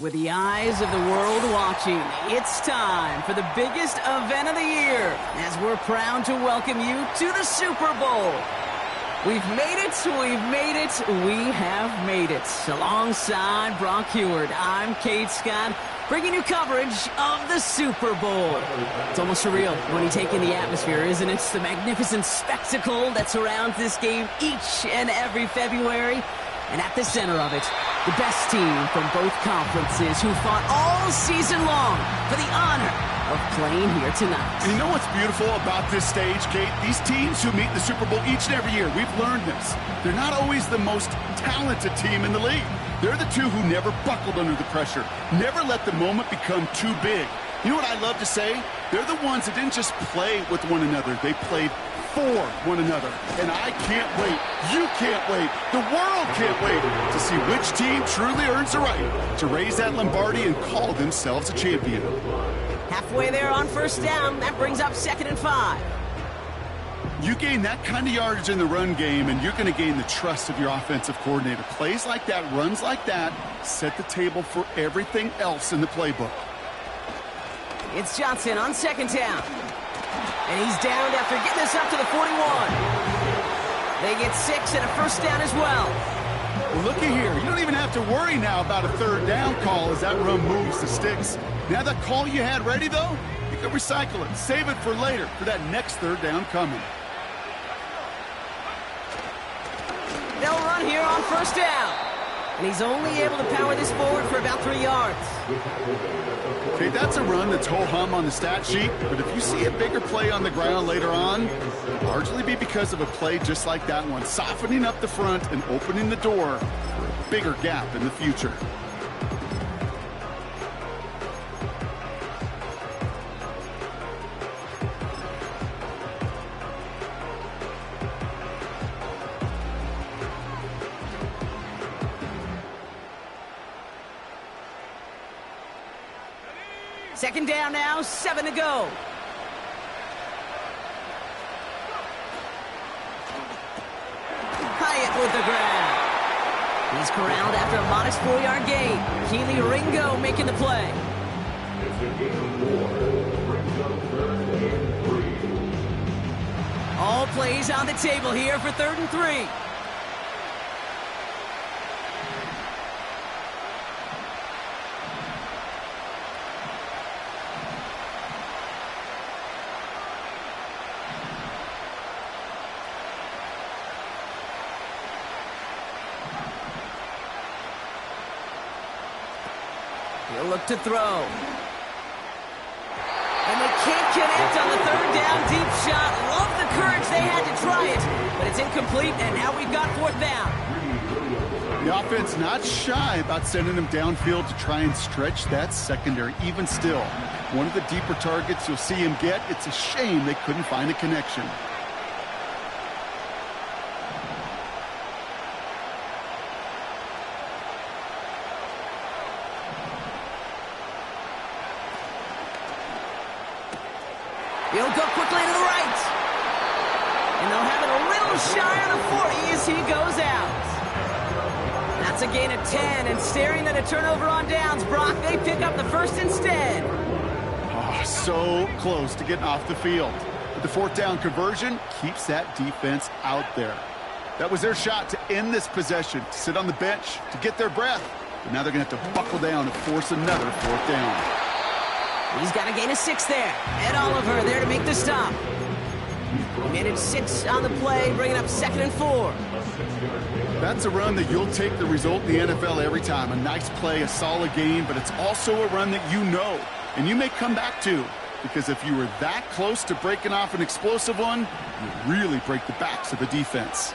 With the eyes of the world watching, it's time for the biggest event of the year as we're proud to welcome you to the Super Bowl. We've made it, we have made it. Alongside Brock Heward, I'm Kate Scott, bringing you coverage of the Super Bowl. It's almost surreal when you take in the atmosphere, isn't it? It's the magnificent spectacle that surrounds this game each and every February. And at the center of it, the best team from both conferences who fought all season long for the honor of playing here tonight. And you know what's beautiful about this stage, Kate? These teams who meet the Super Bowl each and every year, we've learned this. They're not always the most talented team in the league. They're the two who never buckled under the pressure, never let the moment become too big. You know what I love to say? They're the ones that didn't just play with one another. They played for one another. And I can't wait. You can't wait. The world can't wait to see which team truly earns the right to raise that Lombardi and call themselves a champion. Halfway there on first down. That brings up 2nd and 5. You gain that kind of yardage in the run game, and you're going to gain the trust of your offensive coordinator. Plays like that, runs like that, set the table for everything else in the playbook. It's Johnson on 2nd down. And he's downed after getting this up to the 41. They get 6 and a first down as well. Well, looky here. You don't even have to worry now about a 3rd down call as that run moves the sticks. Now that call you had ready, though, you can recycle it. Save it for later for that next 3rd down coming. They'll run here on first down. And he's only able to power this forward for about 3 yards. Okay, that's a run that's ho-hum on the stat sheet, but if you see a bigger play on the ground later on, it'll largely be because of a play just like that one, softening up the front and opening the door for a bigger gap in the future. Second down now, 7 to go. Hyatt with the grab. He's corralled after a modest 4-yard gain. Keely Ringo making the play. All plays on the table here for 3rd and 3. He'll look to throw. And they can't connect on the 3rd down. Deep shot. Love the courage they had to try it. But it's incomplete, and now we've got 4th down. The offense not shy about sending them downfield to try and stretch that secondary. Even still, one of the deeper targets you'll see him get. It's a shame they couldn't find a connection. He'll go quickly to the right. And they'll have it a little shy on the 40 as he goes out. That's a gain of 10, and staring at a turnover on downs. Brock, they pick up the first instead. Oh, so close to getting off the field. But the 4th down conversion keeps that defense out there. That was their shot to end this possession, to sit on the bench, to get their breath. But now they're going to have to buckle down and force another 4th down. He's got a gain of 6 there. Ed Oliver there to make the stop. He managed 6 on the play, bringing up 2nd and 4. That's a run that you'll take the result in the NFL every time. A nice play, a solid game, but it's also a run that you know, and you may come back to. Because if you were that close to breaking off an explosive one, you really break the backs of the defense.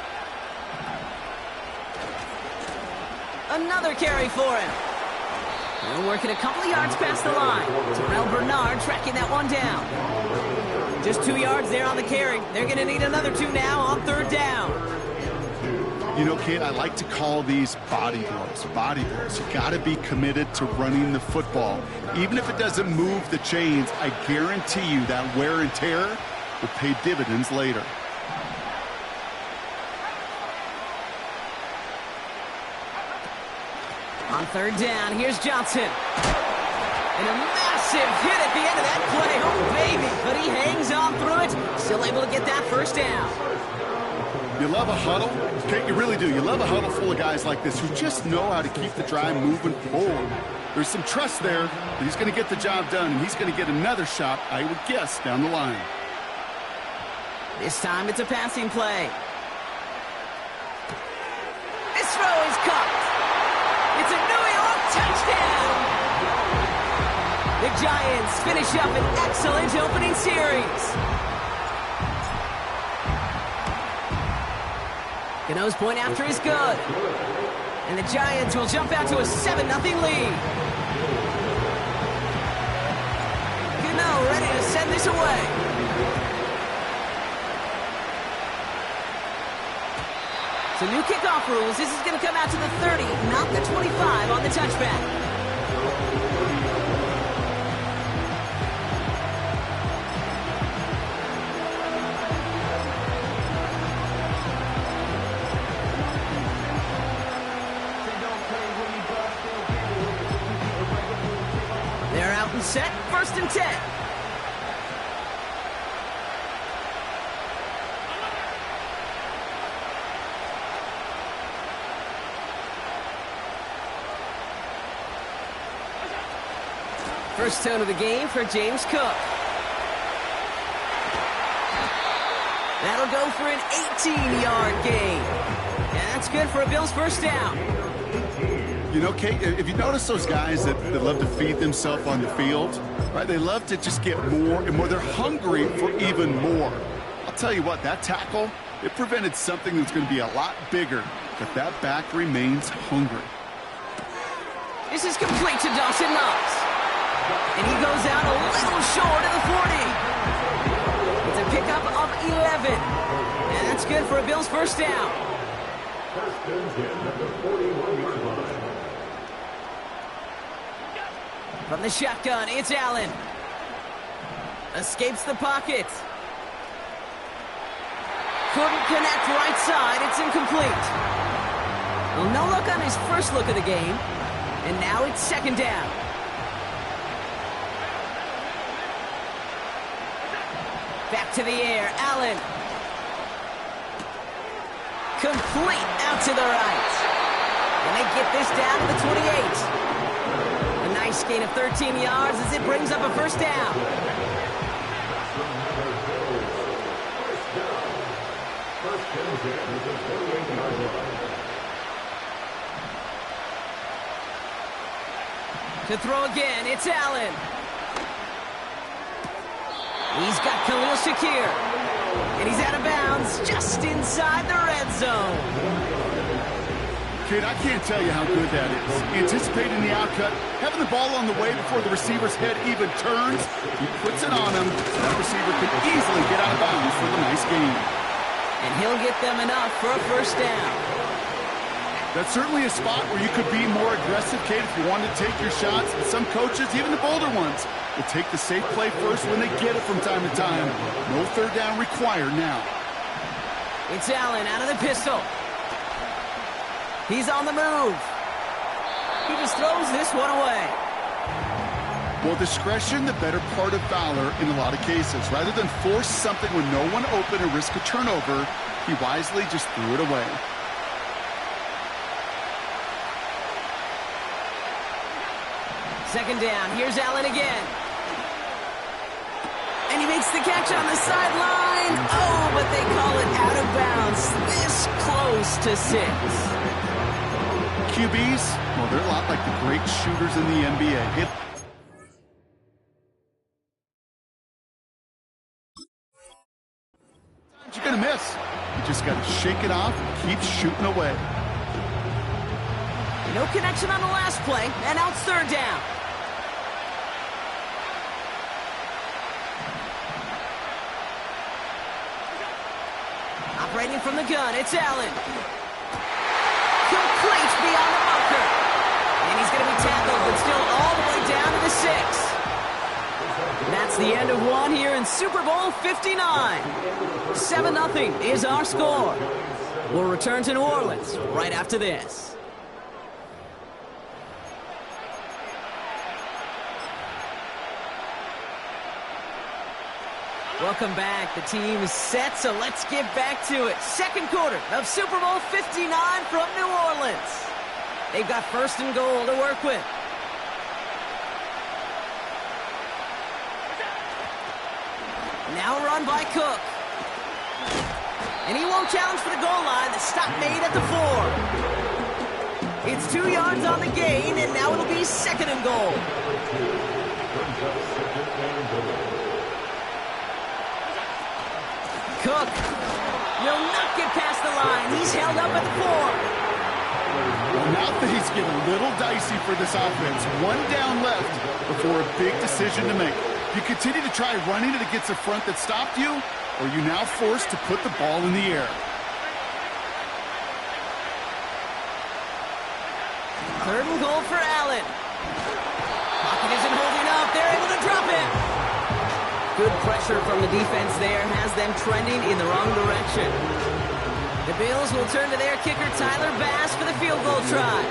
Another carry for him. They're working a couple of yards past the line. Terrell Bernard tracking that one down. Just 2 yards there on the carry. They're going to need another 2 now on 3rd down. You know, Kate, I like to call these body blows. Body blows. You got to be committed to running the football. Even if it doesn't move the chains, I guarantee you that wear and tear will pay dividends later. On third down, here's Johnson. And a massive hit at the end of that play. Oh, baby. But he hangs on through it. Still able to get that first down. You love a huddle. Okay, you really do. You love a huddle full of guys like this who just know how to keep the drive moving forward. There's some trust there that he's going to get the job done, and he's going to get another shot, I would guess, down the line. This time it's a passing play. This throw is caught. It's a New York touchdown. The Giants finish up an excellent opening series. Gano's point after is good. And the Giants will jump out to a 7-0 lead. Gano ready to send this away. So new kickoff rules. This is going to come out to the 30, not the 25 on the touchback. They're out and set. 1st and 10. First tone of the game for James Cook. That'll go for an 18-yard gain. And that's good for a Bills first down. You know, Kate, if you notice those guys that love to feed themselves on the field, right? They love to just get more and more. They're hungry for even more. I'll tell you what, that tackle, it prevented something that's going to be a lot bigger, but that back remains hungry. This is complete to Dawson Knox. And he goes out a little short of the 40. It's a pickup of 11. And that's good for a Bills first down. From the shotgun, it's Allen. Escapes the pocket. Couldn't connect right side. It's incomplete. Well, no look on his first look of the game. And now it's second down. Back to the air, Allen. Complete out to the right. And they get this down to the 28. A nice gain of 13 yards as it brings up a first down. To throw again, it's Allen. He's got Khalil Shakir. And he's out of bounds just inside the red zone. Kid, I can't tell you how good that is. Anticipating the outcut, having the ball on the way before the receiver's head even turns, he puts it on him, so that receiver can easily get out of bounds for the nice gain. And he'll get them enough for a first down. That's certainly a spot where you could be more aggressive, Kate, if you wanted to take your shots. And some coaches, even the bolder ones, will take the safe play first when they get it from time to time. No third down required now. It's Allen out of the pistol. He's on the move. He just throws this one away. Well, discretion, the better part of valor in a lot of cases. Rather than force something when no one open and risk a turnover, he wisely just threw it away. Second down. Here's Allen again. And he makes the catch on the sideline. Oh, but they call it out of bounds. This close to 6. QBs, well, they're a lot like the great shooters in the NBA. You're going to miss. You just got to shake it off and keep shooting away. No connection on the last play, and now it's third down. Operating from the gun, it's Allen. Complete beyond the marker. And he's going to be tackled, but still all the way down to the 6. That's the end of one here in Super Bowl 59. 7-0 is our score. We'll return to New Orleans right after this. Welcome back. The team is set, so let's get back to it. Second quarter of Super Bowl 59 from New Orleans. They've got first and goal to work with. Now run by Cook. And he won't challenge for the goal line. The stop made at the 4. It's 2 yards on the gain, and now it'll be second and goal. Cook will not get past the line. He's held up at the 4. Well, now things get a little dicey for this offense. 1 down left before a big decision to make. You continue to try running it against a front that stopped you, or are you now forced to put the ball in the air? Third and goal for Allen. Pocket isn't holding up. They're able to drop it. Good pressure from the defense there has them trending in the wrong direction. The Bills will turn to their kicker, Tyler Bass, for the field goal try.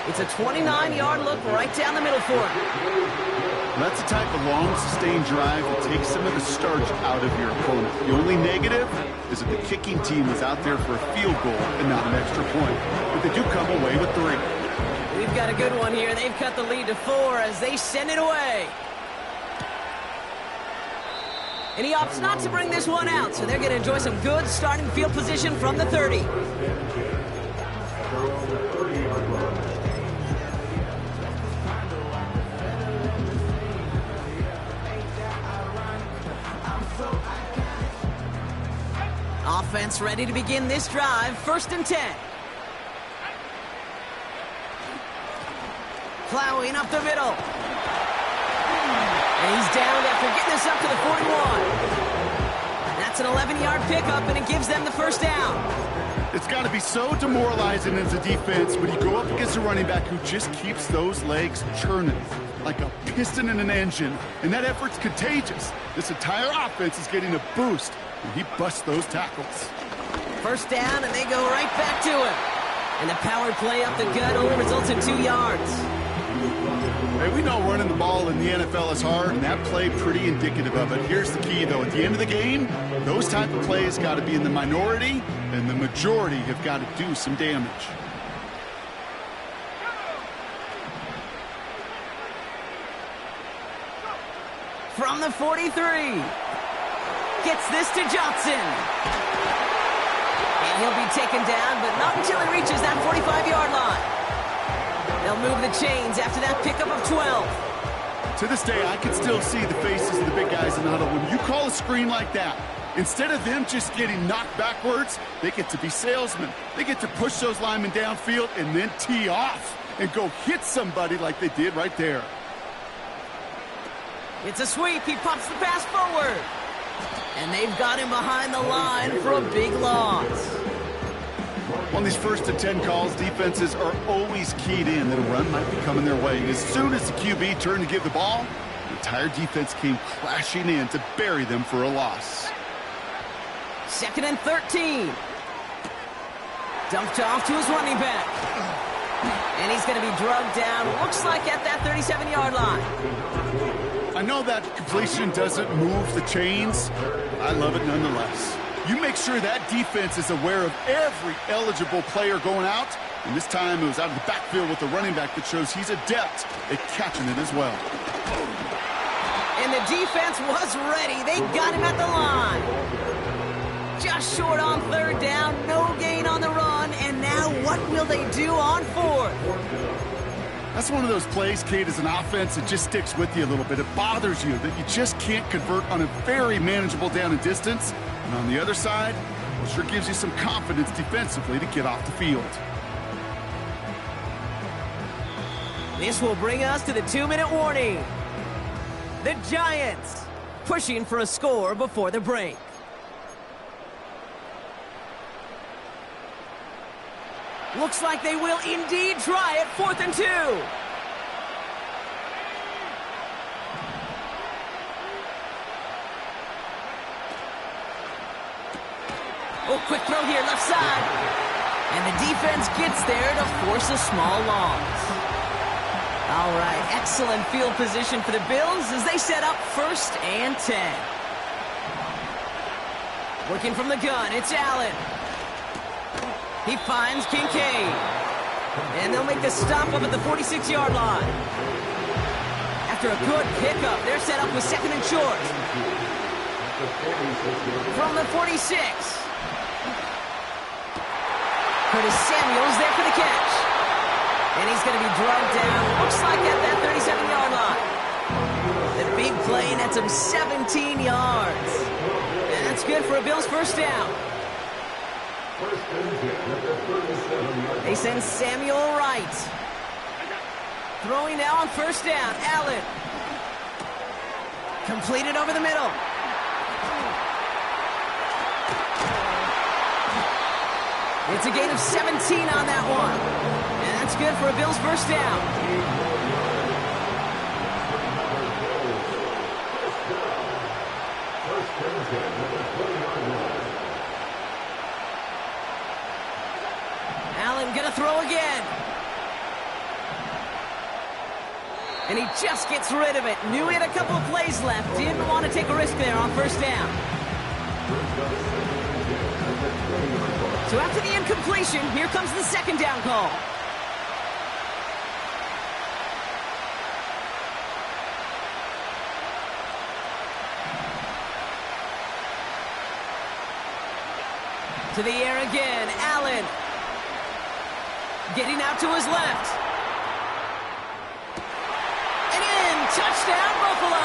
It's a 29-yard look right down the middle for him. That's the type of long, sustained drive that takes some of the starch out of your opponent. The only negative is that the kicking team is out there for a field goal and not an extra point. But they do come away with 3. We've got a good one here. They've cut the lead to 4 as they send it away. And he opts not to bring this one out, so they're going to enjoy some good starting field position from the 30. Offense ready to begin this drive. First and 10. Plowing up the middle. And he's down after getting this up to the 41. That's an 11-yard pickup, and it gives them the first down. It's got to be so demoralizing as a defense when you go up against a running back who just keeps those legs churning like a piston in an engine, and that effort's contagious. This entire offense is getting a boost when he busts those tackles. First down, and they go right back to him. And the power play up the gut only results in 2 yards. Hey, we know running the ball in the NFL is hard, and that play pretty indicative of it. Here's the key, though. At the end of the game, those type of plays got to be in the minority, and the majority have got to do some damage. From the 43. Gets this to Johnson. And he'll be taken down, but not until he reaches that 45-yard line. They'll move the chains after that pickup of 12. To this day, I can still see the faces of the big guys in the huddle. When you call a screen like that, instead of them just getting knocked backwards, they get to be salesmen. They get to push those linemen downfield and then tee off and go hit somebody like they did right there. It's a sweep. He pops the pass forward. And they've got him behind the line for a big loss. On these first and 10 calls, defenses are always keyed in that a run might be coming their way. And as soon as the QB turned to give the ball, the entire defense came crashing in to bury them for a loss. Second and 13. Dumped off to his running back. And he's going to be drugged down, looks like at that 37-yard line. I know that completion doesn't move the chains. I love it nonetheless. You make sure that defense is aware of every eligible player going out. And this time it was out of the backfield with the running back that shows he's adept at catching it as well. And the defense was ready. They got him at the line. Just short on third down, no gain on the run, and now what will they do on fourth? That's one of those plays, Kate, as an offense that just sticks with you a little bit. It bothers you that you just can't convert on a very manageable down and distance. And on the other side, it sure gives you some confidence defensively to get off the field. This will bring us to the 2-minute warning. The Giants pushing for a score before the break. Looks like they will indeed try it. 4th and 2. Oh, quick throw here, left side. And the defense gets there to force a small loss. All right, excellent field position for the Bills as they set up 1st and 10. Working from the gun, it's Allen. He finds Kincaid. And they'll make the stop up at the 46-yard line. After a good pickup, they're set up with second and short. From the 46. Curtis Samuel's there for the catch. And he's going to be drugged down, looks like at that 37-yard line. The big play nets him 17 yards. And that's good for a Bills first down. They send Samuel right. Throwing now on first down. Allen. Completed over the middle. It's a gain of 17 on that one. And that's good for a Bills first down. Allen gonna throw again. And he just gets rid of it. Knew he had a couple of plays left. Didn't want to take a risk there on first down. So after the incompletion, here comes the second down call. To the air again, Allen. Getting out to his left. And in, touchdown Buffalo!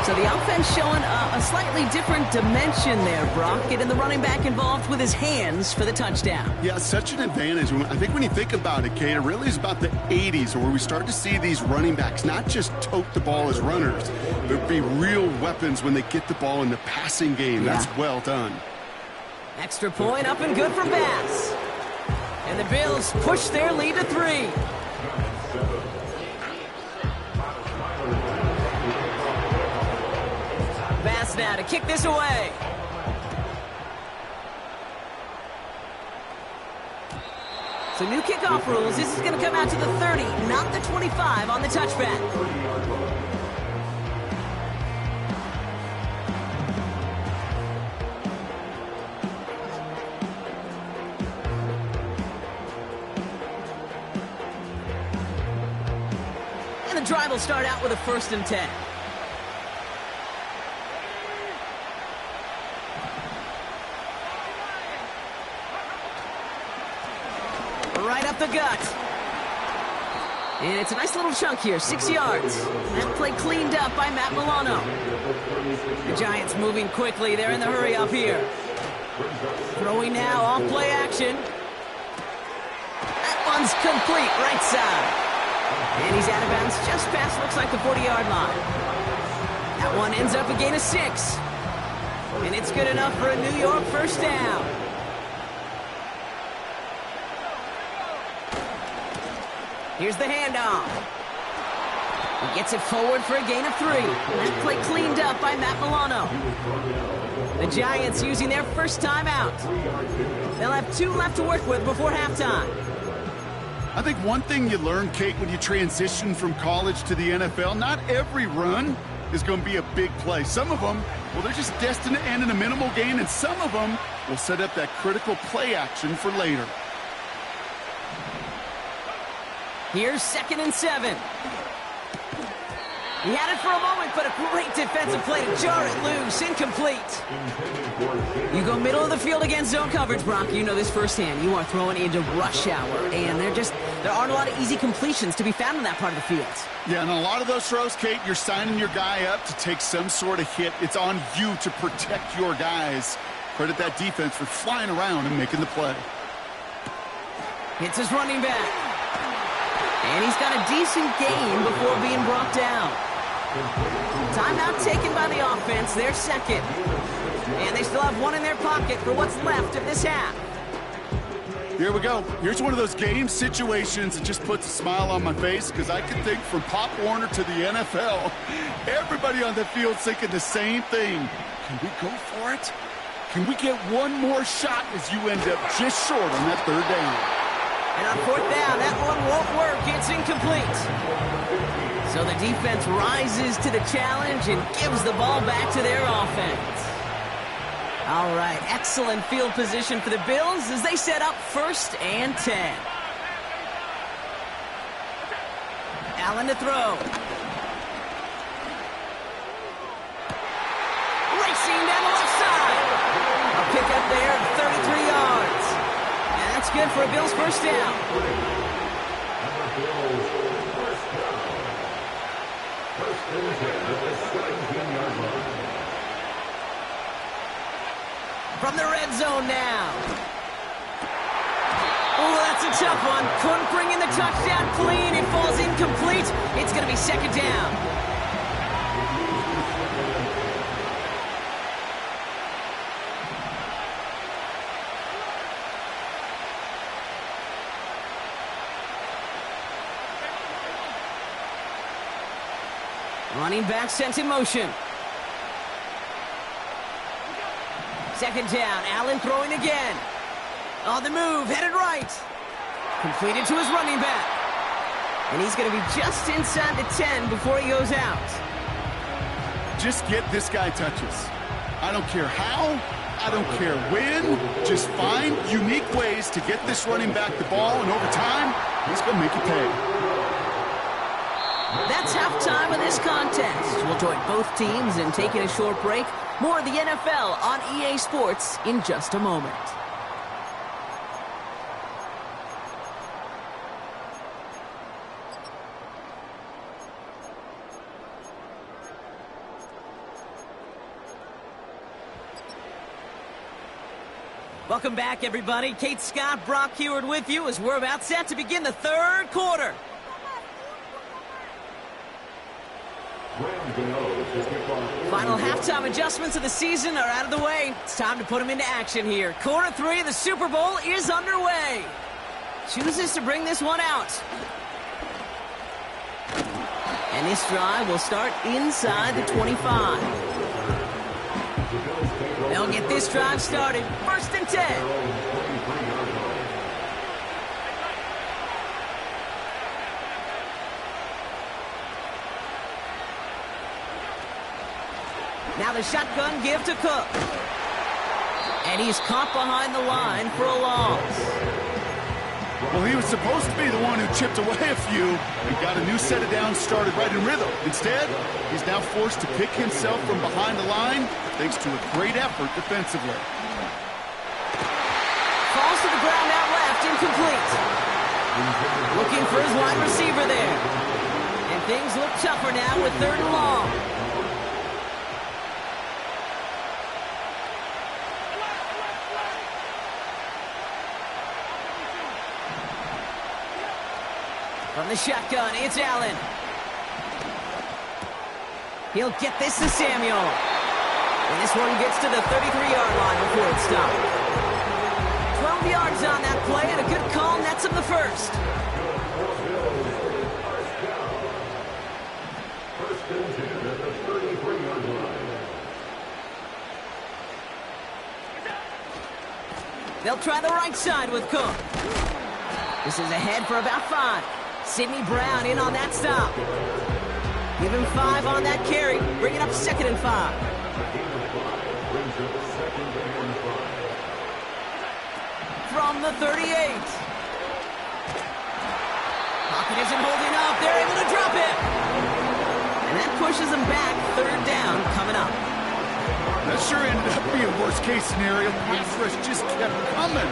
So the offense showing a slightly different dimension there, Brock. Getting the running back involved with his hands for the touchdown. Yeah, such an advantage. I think when you think about it, Kate, it really is about the 80s where we start to see these running backs not just tote the ball as runners, but be real weapons when they get the ball in the passing game. Yeah. That's well done. Extra point up and good for Bass. And the Bills push their lead to 3. Bass now to kick this away. So new kickoff rules. This is going to come out to the 30, not the 25 on the touchback. And the drive will start out with a 1st and 10. Right up the gut. And it's a nice little chunk here, 6 yards. That play cleaned up by Matt Milano. The Giants moving quickly. They're in the hurry up here. Throwing now, off play action. That one's complete, right side. And he's out of bounds just past, looks like the 40-yard line. That one ends up a gain of 6. And it's good enough for a New York first down. Here's the handoff. He gets it forward for a gain of 3. That play cleaned up by Matt Milano. The Giants using their first time out. They'll have 2 left to work with before halftime. I think one thing you learn, Kate, when you transition from college to the NFL, not every run is going to be a big play. Some of them, well, they're just destined to end in a minimal gain, and some of them will set up that critical play action for later. Here's 2nd and 7. He had it for a moment, but a great defensive play to jar it loose. Incomplete. You go middle of the field against zone coverage, Brock. You know this firsthand. You are throwing into rush hour, and there aren't a lot of easy completions to be found in that part of the field. Yeah, and a lot of those throws, Kate, you're signing your guy up to take some sort of hit. It's on you to protect your guys. Credit that defense for flying around and making the play. Hits his running back. And he's got a decent gain before being brought down. Timeout taken by the offense, their second. And they still have 1 in their pocket for what's left of this half. Here we go. Here's one of those game situations that just puts a smile on my face, because I can think from Pop Warner to the NFL, everybody on the field thinking the same thing. Can we go for it? Can we get one more shot as you end up just short on that 3rd down? And on 4th down, that one won't work. It's incomplete. So the defense rises to the challenge and gives the ball back to their offense. All right, excellent field position for the Bills as they set up 1st and 10. Allen to throw. Racing down the left side. A pickup there, 33 yards. And that's good for a Bills 1st down. From the red zone now. Oh, that's a tough one. Couldn't bring in the touchdown clean. It falls incomplete. It's going to be 2nd down. Running back sent in motion. 2nd down. Allen throwing again. On the move, headed right. Completed to his running back. And he's going to be just inside the 10 before he goes out. Just get this guy touches. I don't care how, I don't care when. Just find unique ways to get this running back the ball, and over time, he's going to make you pay. That's halftime of this contest. We'll join both teams in taking a short break. More of the NFL on EA Sports in just a moment. Welcome back, everybody. Kate Scott, Brock Heward with you as we're about set to begin the 3rd quarter. Final halftime adjustments of the season are out of the way. It's time to put them into action here. Quarter 3 of the Super Bowl is underway. Chooses to bring this one out. And this drive will start inside the 25. They'll get this drive started. 1st and 10. Now the shotgun give to Cook. And he's caught behind the line for a loss. Well, he was supposed to be the one who chipped away a few and got a new set of downs started right in rhythm. Instead, he's now forced to pick himself from behind the line thanks to a great effort defensively. Falls to the ground out left, incomplete. Looking for his wide receiver there. And things look tougher now with 3rd and long. From the shotgun, it's Allen. He'll get this to Samuel. And this one gets to the 33-yard line before it's stopped. 12 yards on that play, and a good call nets him the 1st. They'll try the right side with Cook. This is ahead for about 5. Sidney Brown in on that stop. Give him 5 on that carry. Bring it up 2nd and 5. From the 38. Pocket isn't holding up. They're able to drop it. And that pushes them back. 3rd down coming up. That sure ended up being a worst-case scenario. Pass rush just kept coming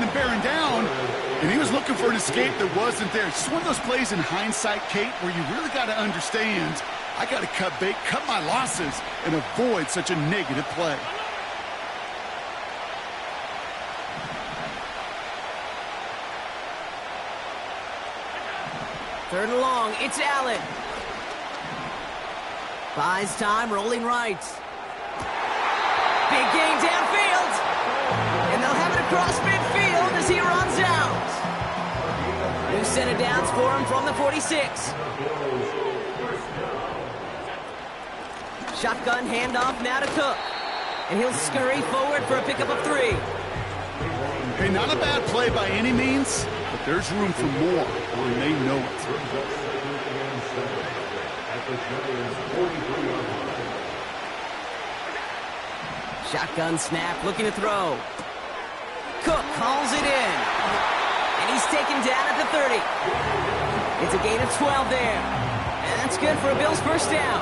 and bearing down. And he was looking for an escape that wasn't there. It's just one of those plays in hindsight, Kate, where you really got to understand, I got to cut bait, cut my losses, and avoid such a negative play. Third and long, it's Allen. Buys time, rolling right. Big gain downfield. And they'll have it across midfield as he runs out. New set of downs for him from the 46. Shotgun handoff now to Cook. And he'll scurry forward for a pickup of 3. Hey, not a bad play by any means, but there's room for more, and they know it. Shotgun snap, looking to throw. Cook calls it in. And he's taken down at the 30. It's a gain of 12 there. And that's good for a Bills first down.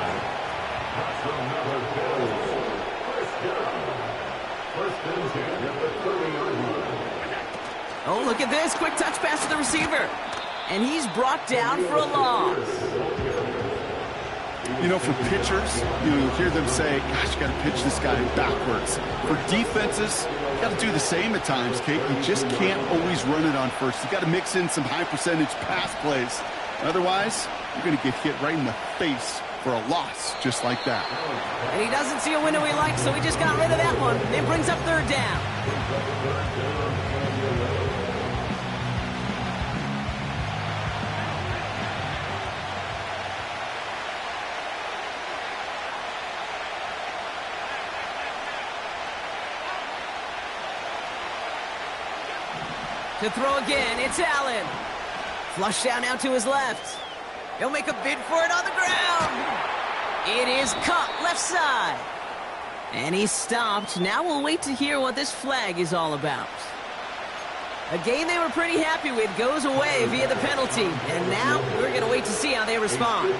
Oh, look at this. Quick touch pass to the receiver. And he's brought down for a loss. You know, for pitchers, you'll hear them say, gosh, you got to pitch this guy backwards. For defenses, you got to do the same at times, Kate. You just can't always run it on first. You got to mix in some high-percentage pass plays. Otherwise, you're going to get hit right in the face for a loss just like that. And he doesn't see a window he likes, so he just got rid of that one. It brings up third down. To throw again, it's Allen. Flush down now to his left. He'll make a bid for it on the ground. It is caught left side. And he's stopped. Now we'll wait to hear what this flag is all about. A game they were pretty happy with goes away via the penalty. And now we're going to wait to see how they respond.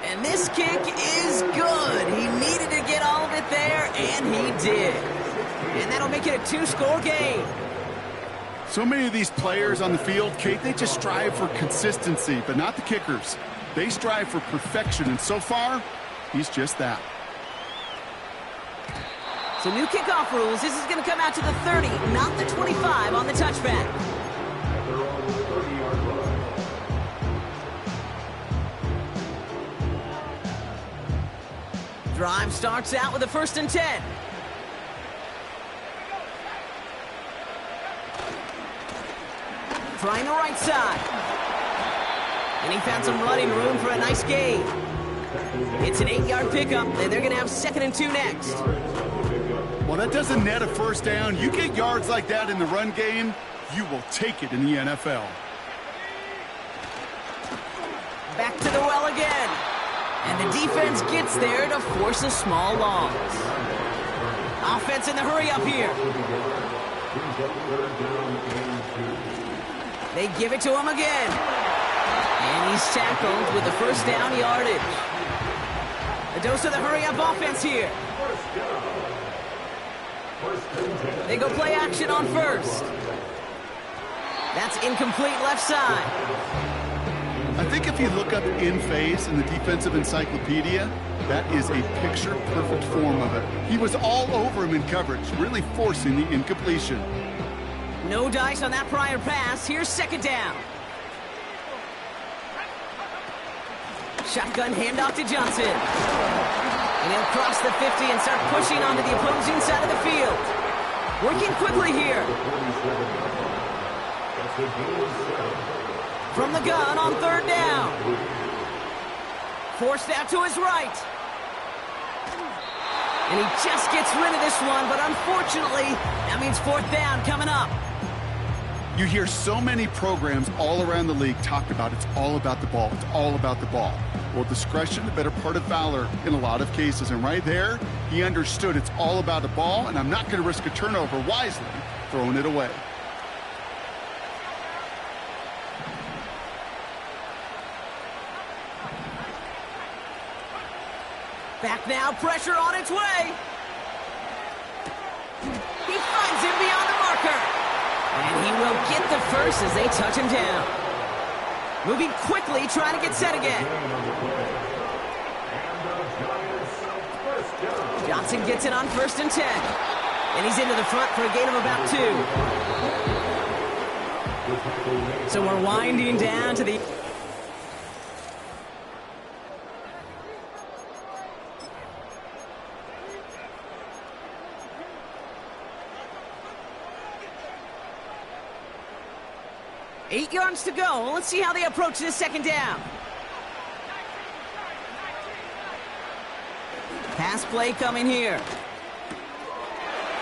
And this kick is good. He needed to get all of it there, and he did. And that'll make it a 2-score game. So many of these players on the field, Kate, they just strive for consistency, but not the kickers. They strive for perfection, and so far, he's just that. So new kickoff rules. This is going to come out to the 30, not the 25 on the touchback. Drive starts out with a 1st and 10. Trying the right side. And he found some running room for a nice gain. It's an 8-yard pickup, and they're going to have 2nd and 2 next. Well, that doesn't net a first down. You get yards like that in the run game, you will take it in the NFL. Back to the well again. And the defense gets there to force a small loss. Offense in the hurry up here. They give it to him again. And he's tackled with the 1st down yardage. A dose of the hurry up offense here. They go play action on 1st. That's incomplete left side. I think if you look up in phase in the defensive encyclopedia, that is a picture-perfect form of it. He was all over him in coverage, really forcing the incompletion. No dice on that prior pass. Here's 2nd down. Shotgun handoff to Johnson. And he'll cross the 50 and start pushing onto the opposing side of the field. Working quickly here. From the gun on 3rd down. Forced out to his right. And he just gets rid of this one, but unfortunately, that means 4th down coming up. You hear so many programs all around the league talk about it's all about the ball. It's all about the ball. Well, discretion, the better part of valor in a lot of cases. And right there, he understood it's all about the ball, and I'm not going to risk a turnover wisely, throwing it away. Back now, pressure on its way. He finds him beyond the marker. And he will get the first as they touch him down. Moving quickly, trying to get set again. Johnson gets it on 1st and 10. And he's into the front for a gain of about 2. So we're winding down to the... Eight yards to go. Let's see how they approach this 2nd down. Pass play coming here.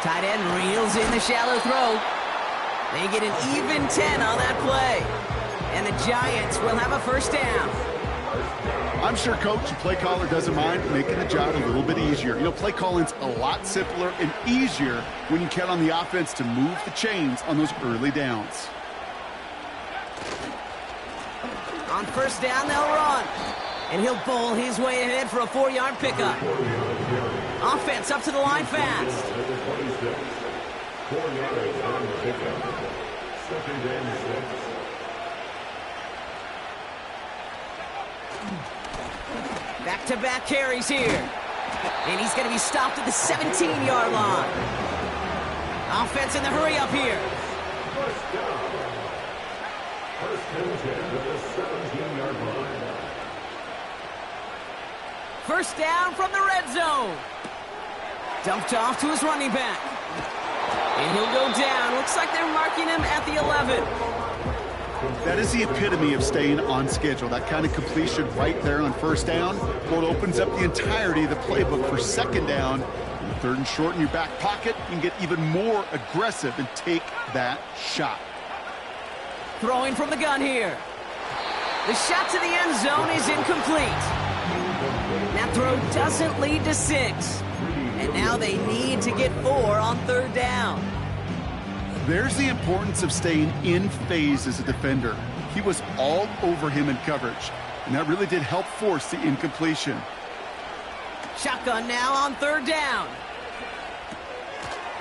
Tight end reels in the shallow throw. They get an even 10 on that play. And the Giants will have a 1st down. I'm sure coach and play caller doesn't mind making the job a little bit easier. You know, play calling's a lot simpler and easier when you count on the offense to move the chains on those early downs. On first down, they'll run. And he'll bowl his way ahead for a 4-yard pickup. Offense up to the line fast. 4 yards on the pickup. Second and 6. Back-to-back carries here. And he's going to be stopped at the 17-yard line. Offense in the hurry up here. First down. First and 10 at the 17-yard line. First down from the red zone. Dumped off to his running back. And he'll go down. Looks like they're marking him at the 11. That is the epitome of staying on schedule. That kind of completion right there on first down. Well, it opens up the entirety of the playbook for second down. And third and short in your back pocket, you can get even more aggressive and take that shot. Throwing from the gun here. The shot to the end zone is incomplete. That throw doesn't lead to 6. And now they need to get 4 on third down. There's the importance of staying in phase as a defender. He was all over him in coverage, and that really did help force the incompletion. Shotgun now on third down.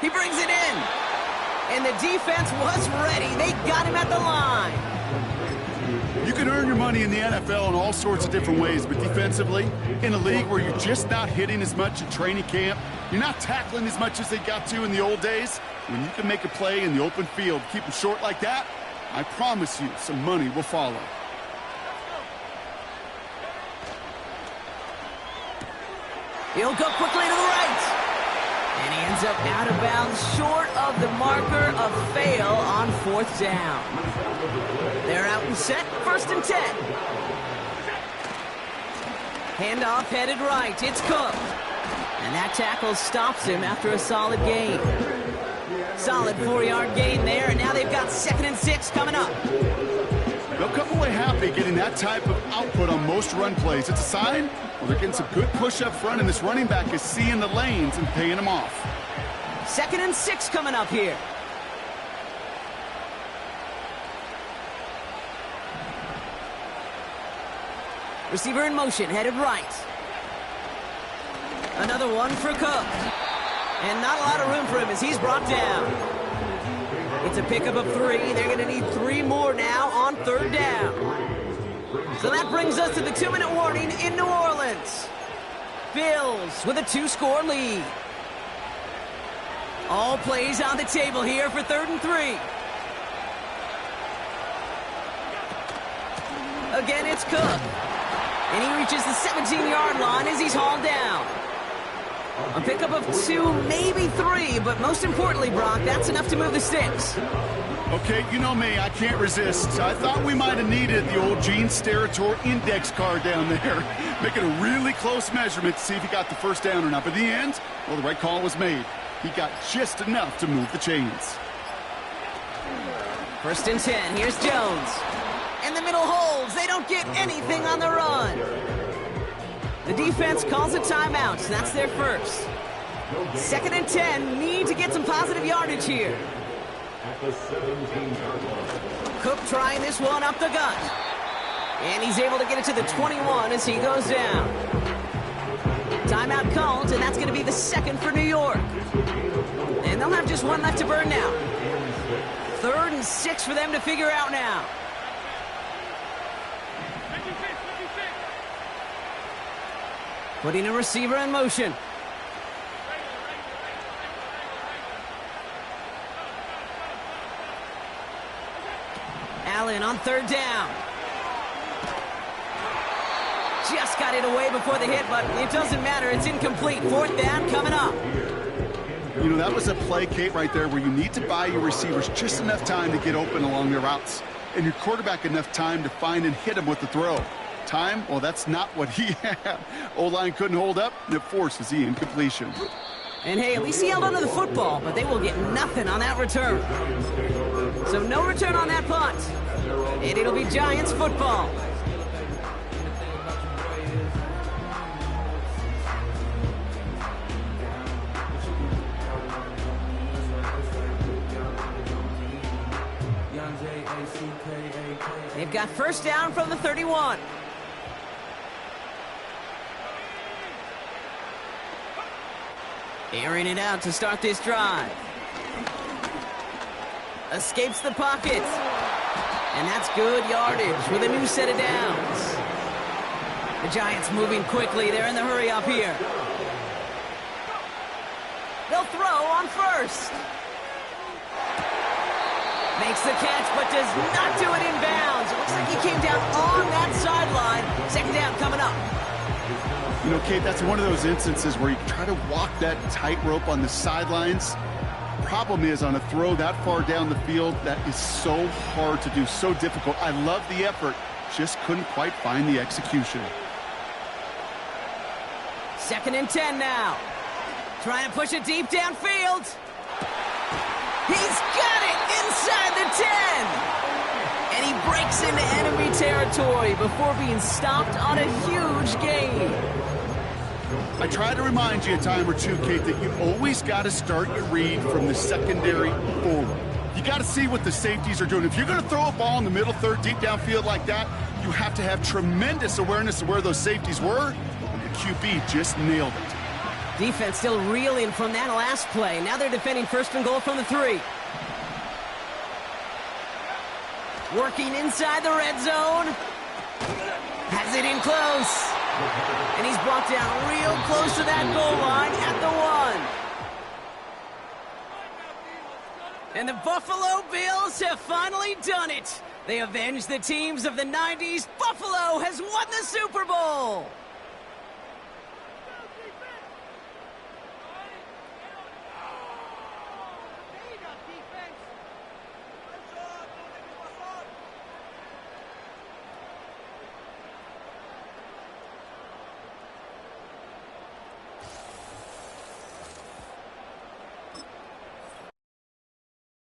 He brings it in. And the defense was ready. They got him at the line. You can earn your money in the NFL in all sorts of different ways, but defensively, in a league where you're just not hitting as much at training camp, you're not tackling as much as they got to in the old days, when you can make a play in the open field, keep them short like that, I promise you some money will follow. He'll go quickly to the right. And he ends up out of bounds short of the marker of fail on fourth down. They're out and set, first and 10. Handoff headed right, it's Cook. And that tackle stops him after a solid gain. Solid 4-yard gain there, and now they've got 2nd and 6 coming up. They'll come away happy getting that type of output on most run plays. It's a sign, well, they're getting some good push up front, and this running back is seeing the lanes and paying them off. 2nd and 6 coming up here. Receiver in motion, headed right. Another one for Cook. And not a lot of room for him as he's brought down. It's a pickup of 3. They're going to need 3 more now on third down. So that brings us to the 2-minute warning in New Orleans. Bills with a 2-score lead. All plays on the table here for 3rd and 3. Again, it's Cook. And he reaches the 17-yard line as he's hauled down. A pickup of 2, maybe 3, but most importantly, Brock, that's enough to move the sticks. Okay, you know me, I can't resist. I thought we might have needed the old Gene Steratore index card down there, making a really close measurement to see if he got the first down or not. But in the end, well, the right call was made. He got just enough to move the chains. 1st and 10, here's Jones. And the middle holds. They don't get anything on the run. The defense calls a timeout. That's their first. 2nd and 10, need to get some positive yardage here. At the 17-yard line. Cook trying this one up the gut. And he's able to get it to the 21 as he goes down. Timeout called, and that's going to be the 2nd for New York. And they'll have just 1 left to burn now. 3rd and 6 for them to figure out now. Putting a receiver in motion. Allen on third down. Just got it away before the hit, but it doesn't matter. It's incomplete. 4th down coming up. You know, that was a play, Kate, right there where you need to buy your receivers just enough time to get open along their routes, and your quarterback enough time to find and hit him with the throw. Time, well, that's not what he had. O-line couldn't hold up, and it forces the incompletion. And hey, at least he held onto the football, but they will get nothing on that return. So no return on that punt. And it'll be Giants football. They've got first down from the 31. Airing it out to start this drive. Escapes the pocket. And that's good yardage with a new set of downs. The Giants moving quickly. They're in the hurry up here. They'll throw on first. Makes the catch, but does not do it in bounds. It looks like he came down on that sideline. Second down coming up. You know, Kate, that's one of those instances where you try to walk that tightrope on the sidelines. Problem is, on a throw that far down the field, that is so hard to do, so difficult. I love the effort, just couldn't quite find the execution. 2nd and 10 now. Trying to push it deep downfield. He's got it inside the 10. And he breaks into enemy territory before being stopped on a huge gain. I try to remind you a time or two, Kate, that you always got to start your read from the secondary forward. You got to see what the safeties are doing. If you're going to throw a ball in the middle third, deep downfield like that, you have to have tremendous awareness of where those safeties were. And the QB just nailed it. Defense still reeling from that last play. Now they're defending 1st and goal from the 3. Working inside the red zone. Has it in close. And he's brought down real close to that goal line at the 1. And the Buffalo Bills have finally done it. They avenged the teams of the 90s. Buffalo has won the Super Bowl.